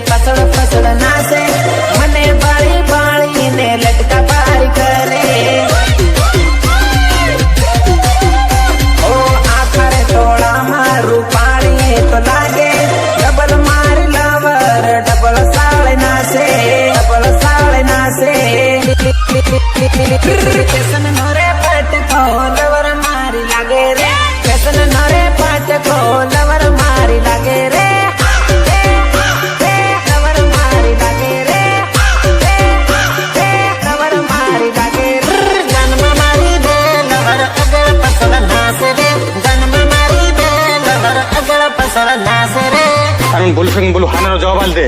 पसड़ पसड़ नाचे मने बाड़ी बाड़ी ने लटका पारी करे ओ आखरे तोड़ा मारू पाड़ी तो लागे डबल मारी लवर डबल साले नाचे कैसन नरे पट को लवर मारी लागे रे कैसन नरे पट को लवर मारी लागे रे लवर मारी लागे रे लवर मारी लागे जन्म मारी दे लवर अगर पसंद नाच रे जन्म मारी दे लवर अगर पसंद नाच रे আমি বলু সঙ্গে বলু হানার জবাব দে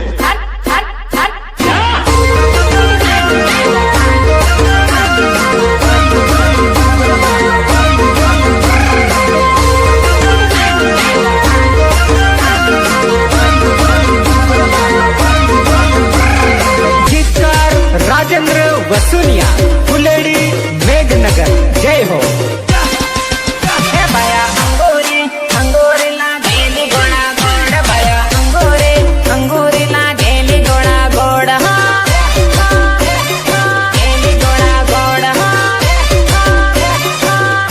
राजेंद्र वसुनिया फुलेड़ी मेघनगर जय हो भया अंगूरी अंगूरी लागेली गोड़ा गोड़ भया अंगूरी अंगूरी लागेली गोड़ा गोड़ गेली गोड़ा गोड़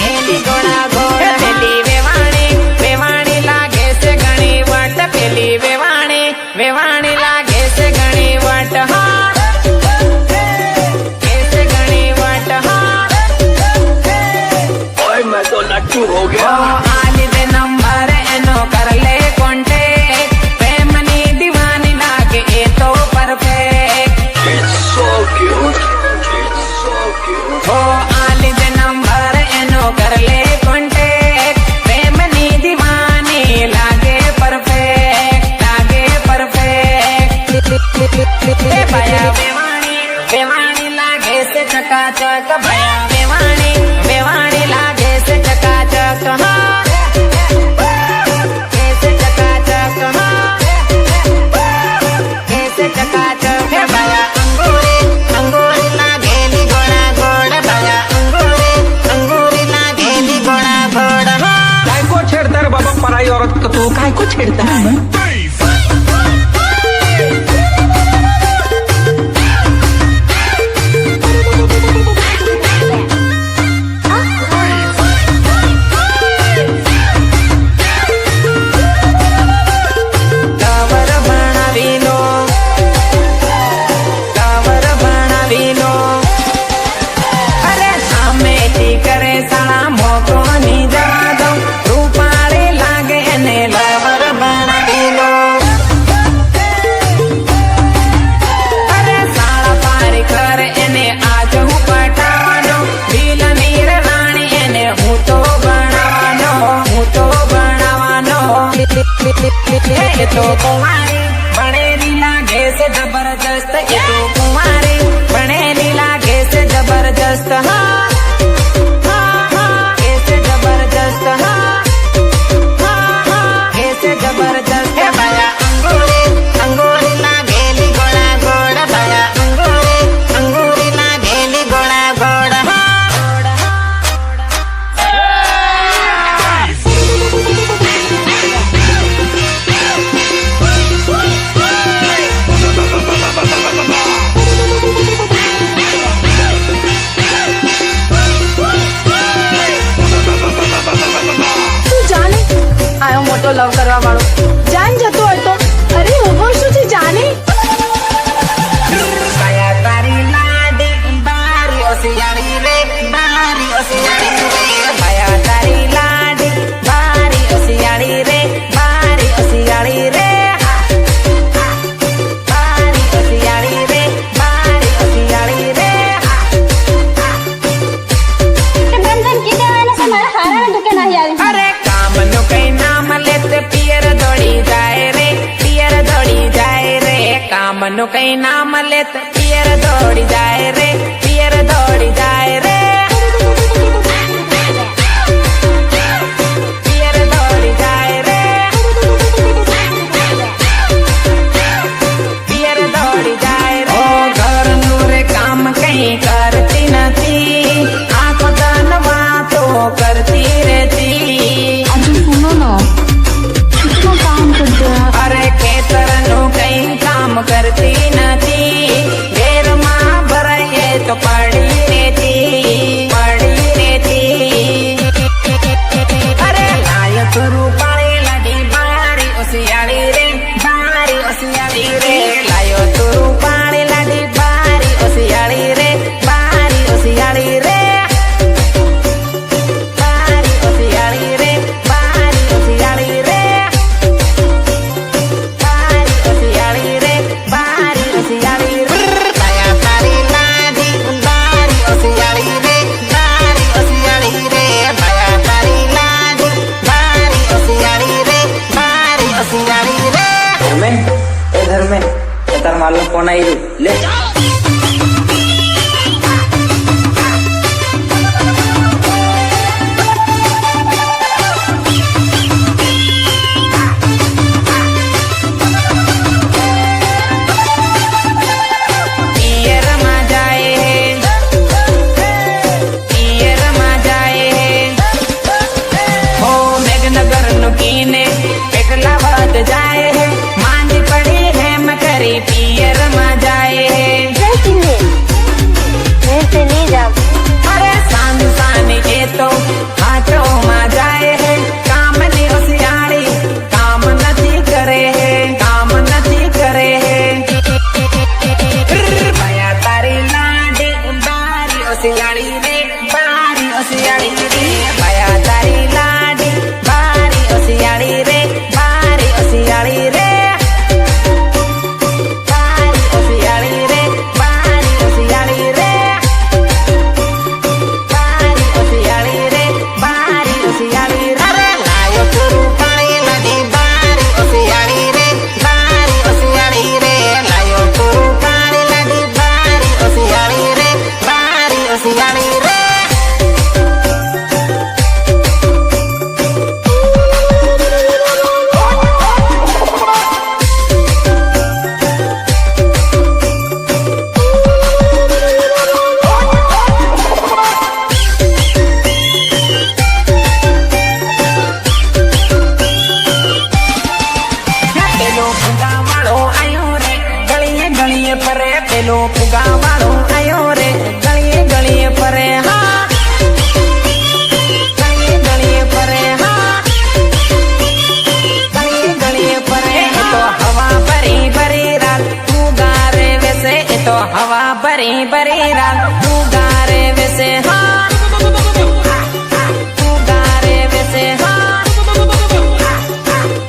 गेली गोड़ा गोड़ पेली वेवाणी वेवाणी लागे से घणी वट पेली वेवाणी वेवाणी लागे से घणी वट मैं तो लट्टू हो गया आली दे नंबर एनो कर ले कॉन्टेक्ट प्रेमनी दीवानी लागे ए तो perfect so cute so cute ओ आली दे नंबर एनो कर ले कॉन्टेक्ट प्रेमनी दीवानी लागे परफेक्ट भया वेवाणी वेवाणी लागे से चकाचक भया वेवाणी वेवाणी लागे से चकाचक कैसे चकाचक कैसे चकाचक भया अंगूरी अंगूरी लागेली गोड़ा गोड़ भया अंगूरी अंगूरी लागेली गोड़ा गोड़ काय को छेड़ता रे बाबा पराई औरत को तू काय को छेड़ता है ये तो कुंवारी बनेली लागे से जबरदस्त ये तो कुंवारी बनेली लागे से जबरदस्त कैसे जबरदस्त कैसे जबरदस्त भया अंगूरी अंगूरी लागेली गोड़ा गोड़ भया अंगूरी अंगूरी लागेली गोड़ा गोड़ મોટો લવ કરવા વાળો જાન જતો હોય તો અરે ઉભો શું છે જાને ભયા તારી લાડી બારી ઓસિયાળી રે બારી ઓસિયાળી રે ભયા તારી લાડી બારી ઓસિયાળી રે બારી ઓસિયાળી રે બારી ઓસિયાળી રે બારી ઓસિયાળી રે બંધન કીધે વાને છે મારા હારા દુકે નહીં આવી અરે કામનું કઈ નામ લેત પિયર દોડી જાય રે પિયર દોડી જાય રે કામનું કઈ નામ લેત પિયર દોડી જાય રે પિયર દોડી જાય રે પિયર દોડી જાય રે પિયર દોડી જાય રે ઓ ઘરનું રે કામ કઈ કરતી નથી આખો તન વાતો કરતી રહેતી આજે સુનો ના કેટલું કામ કરते हैं અરે ખેતરનું કઈ કામ तुरु पाड़े लाडी बारी ओसियाड़ी रे बारी ओसियाड़ी रे लायो तुरु पाड़े लाडी बारी ओसियाड़ी रे बारी ओसियाड़ी रे बारी ओसियाड़ी रे बारी ओसियाड़ी रे बारी ओसियाड़ी रे बारी ओसियाड़ी रे लाया तारी लाडी बारी ओसियाड़ी रे बारी ओसियाड़ी रे लाया तारी लाडी बारी ओसियाड़ी रे बारी ओसियाड़ी रे धर्मेन ए धर्मेन तार मालूम कोण आई ले पियर मा जाए पियर मा जाए हो मेघनगर नुकीने पेटला बद जाए है मांझ पड़ी है मकरी पियर मा जाए मैं से नहीं जाऊँ अरे सांझ सानी के तो हाथों मा जाए है काम नहीं होशियारी काम नहीं करे है काम नहीं करे है भया तारी लाडी बारी ओसियाड़ी रे बारी ओसियाड़ी रे भया तारी लाडी बारी ओसियाड़ी रे बारी ओसियाड़ी रे बारी ओसियाड़ी रे बारी ओसियाड़ी रे बारी ओसियाड़ी रे बारी ओसियाड़ी रे अरे लायो तुरु पाड़ी लाडी बारी ओसियाड़ी रे बारी ओसियाड़ी रे लायो तुरु पाड़ी लाडी बारी ओसियाड़ी रे बारी ओसियाड़ी रे પેલો ફુગાવાળો આયો રે ગળીએ ગળીએ ફરે પેલો ફુગાવાળો આયો રે ગળીએ ગળીએ ફરે હા ગળીએ ગળીએ ફરે હા ગળીએ ગળીએ ફરે એ તો હવા ભરી ભરી રાત ફુગારે વેસે એ તો હવા ભરી ભરી રાત ફુગારે વેસે હા ફુગારે વેસે હા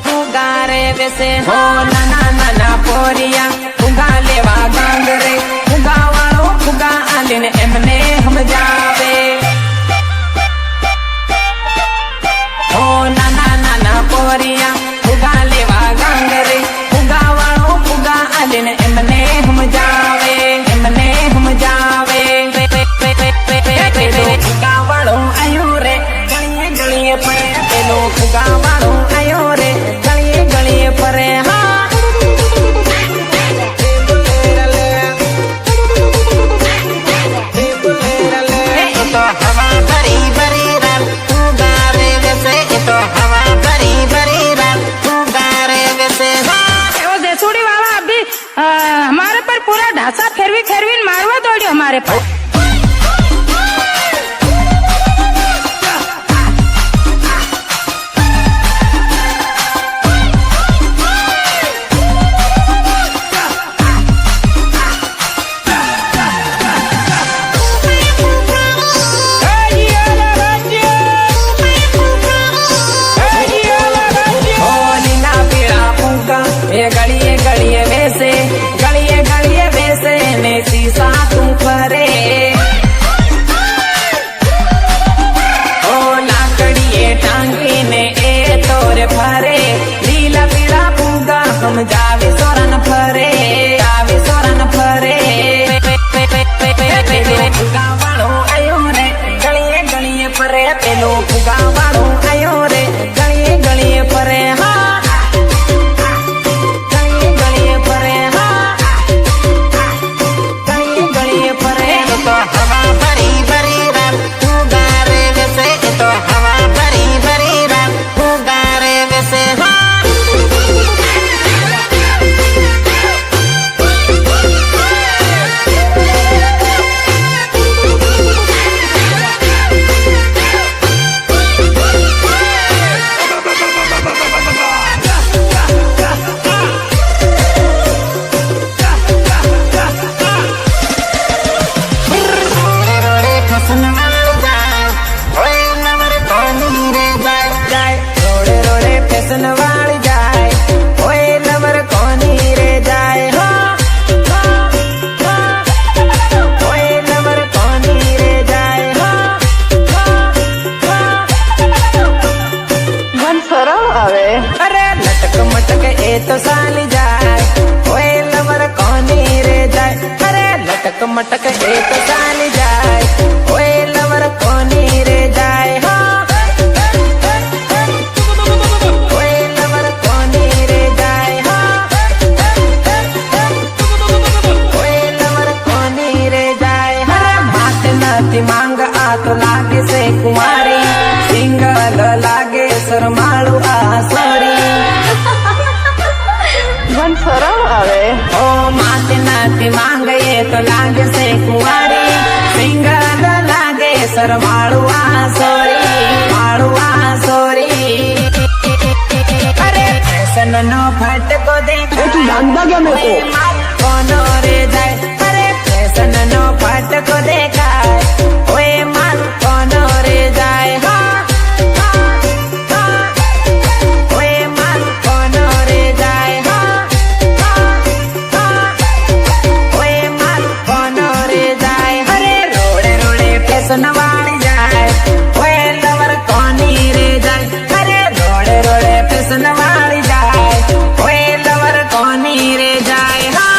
ફુગારે વેસે હો નાના નાના પોરિયા ફુગા લેવા ગાંગરે ફુગા વાળો ફુગા આલીને એમને સમજાવે હો નાના નાના પોરિયા ફુગા લેવા ગાંગરે ફુગા વાળો ફુગા આલીને એમને સમજાવે એમને સમજાવે પેલો ફુગા વાળો આયો રે ગળીએ ગળીએ ફરે પેલો ફુગા વાળો આયો રે ગળીએ ગળીએ ફરે હા એ તો હવા ભરી ભરી રાત ફુગારે વેસે એ તો હવા ભરી ભરી રાત ફુગારે વેસે वो देसुड़ी वाला अभी हमारे पर पूरा ढांचा फेरवी फेरवी मारवा दौड़ी हमारे पर ओ नीला पीला फुगा ये गलिए गलिए वैसे ने शीशा तू फरे એ તો ચાલી જાય ઓય લવર કોની રે જાય અરે લટક મટક એ તો ચાલી જાય ઓય લવર કોની રે જાય હા ઓય લવર કોની રે જાય હા ઓય લવર કોની રે જાય હા માત નથી માંગ આ તો લાગે છે કુંવારી સિંગલ લાગે શરમાળું આ સોરી મન શરમ આવે. ઓ માતે નાતી માંગે તો લાગે છે કુંવારી સિંગલ લાગે શરમાળું આ સોરી અરે ફેશન નો ફટકો દેખાય तू जानता क्या मेरे को? કોનો રે જાય અરે ફેશન નો ફટકો દેખાય ઓય માલ કોનો રે જાય હા ઓય માલ કોનો રે જાય હા ઓય માલ કોનો રે જાય અરે રોડે રોડે ફેશન વાળી જાય ઓય લવર કોની રે જાય અરે રોડે રોડે ફેશન વાળી જાય ઓય લવર કોની રે જાય હા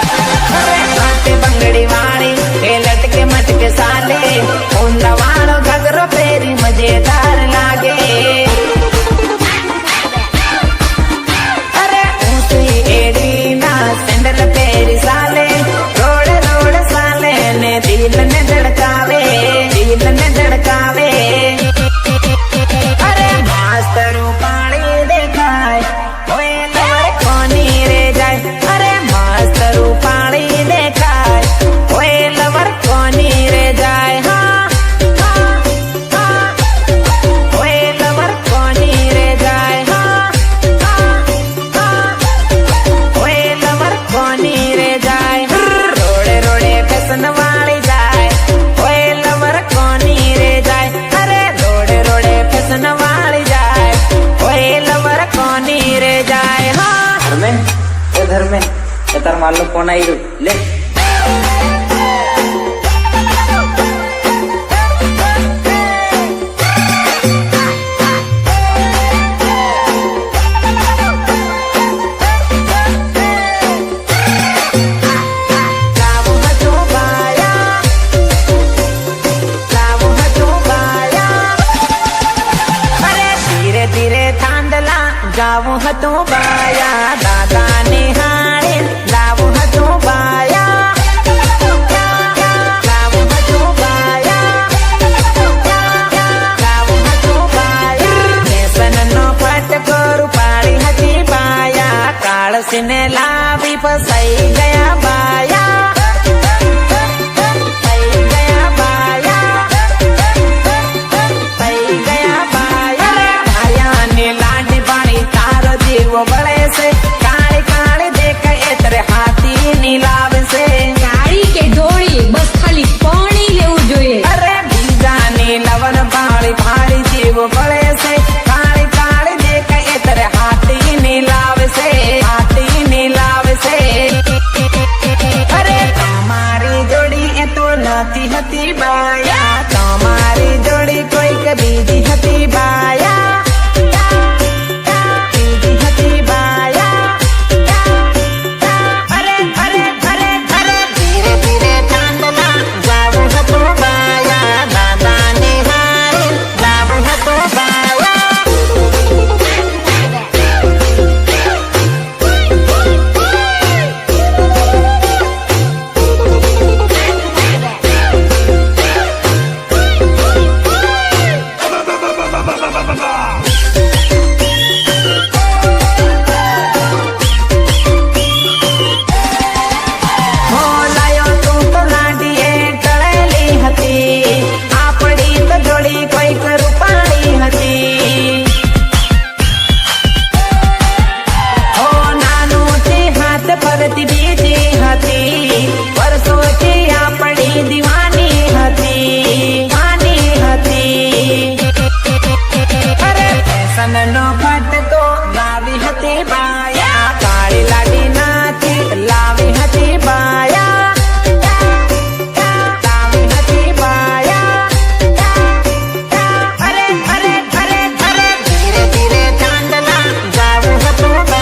હાથે બંગડી વાળી એ લટકે મટકે સાલે ઊંધા વાળો ઘગરો પહેરી મજેદાર લાગે અરે ઊંચી એડીના સેન્ડલ પહેરી સાલે રોડ રોડ સાલે ને દિલ ને ધડકાવે અરે માસ્તરું પાણી દેખાય ઓય લવર કોની રે જાય અરે માસ્તરું પાણી દેખાય ઓય લવર કોની રે જાય હા ઓય લવર કોની રે જાય હા ઓય લવર કોની રે જાય રોડે રોડે ફેશન વાળી જાય ઓય લવર કોની રે જાય અરે રોડે રોડે ફેશન વાળી જાય ઓય લવર કોની રે જાય હા धर्में ये तार मालूम कौन आई ले લાવું હતું બાયા અરે ધીરે ધીરે થાંદલા જાવું હતું બાયા દાદા નિહાળે લાવું હતું બાયા લાવું હતું બાયા લાવું હતું બાયા ફેશનનો ફટકો રૂપાળી હતી બાયા કાળસીને લાવી ફસાઈ ગયા બાયા થઈ ગયા બાયા ભાયાની લાડી પાણી તારો જીવો બળે છે કાળી કાળી દેખાય એતરે હાથીની લાવે છે કાળી કે ધોળી બસ ખાલી પાણી લેવું જોઈએ. અરે બીજાની લવન પાણી ભારી જીવો બળે છે કાળી કાળી દેખાય એતરે હાથીની લાવે છે અરે તમારી જોડી એ તો નથી હતી બાયા તમારી જોડી કોઈક બીજી હતી બાયા બીજી હતી બાયા અરે અરે અરે અરે ધીરે ધીરે ચાંદલા જાવું હતું બાયા દાદા નિહાળે લાવું હતું બાયા વ્યસન નો